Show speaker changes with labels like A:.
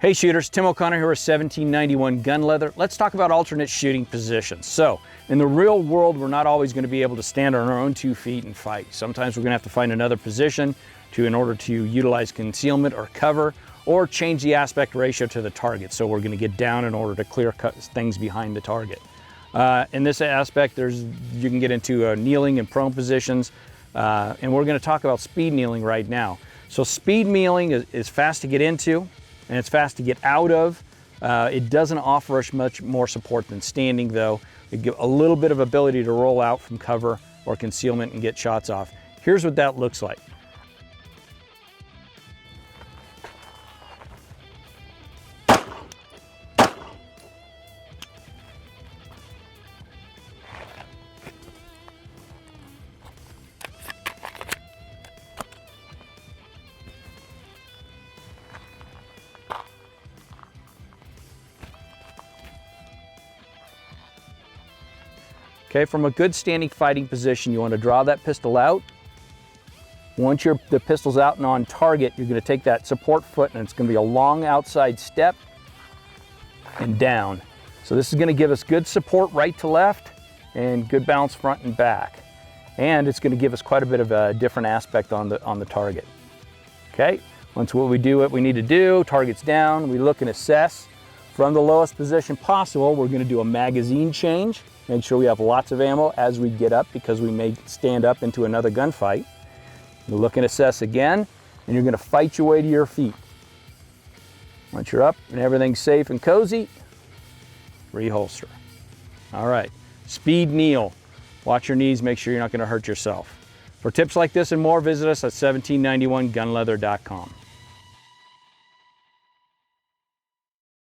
A: Hey shooters, Tim O'Connor here with 1791 Gunleather. Let's talk about alternate shooting positions. So, in the real world, we're not always going to be able to stand on our own 2 feet and fight. Sometimes we're going to have to find another position in order to utilize concealment or cover, or change the aspect ratio to the target. So we're going to get down in order to clear cut things behind the target. In this aspect, you can get into kneeling and prone positions, and we're going to talk about speed kneeling right now. So speed kneeling is fast to get into, and it's fast to get out of. It doesn't offer us much more support than standing though. It gives a little bit of ability to roll out from cover or concealment and get shots off. Here's what that looks like. Okay, from a good standing fighting position, you want to draw that pistol out. Once the pistol's out and on target, you're going to take that support foot and it's going to be a long outside step and down. So this is going to give us good support right to left and good balance front and back. And it's going to give us quite a bit of a different aspect on the target. Okay, once we do what we need to do, target's down, we look and assess. From the lowest position possible, we're going to do a magazine change. Make sure we have lots of ammo as we get up because we may stand up into another gunfight. You look and assess again, and you're going to fight your way to your feet. Once you're up and everything's safe and cozy, reholster. All right, speed kneel. Watch your knees, make sure you're not going to hurt yourself. For tips like this and more, visit us at 1791gunleather.com.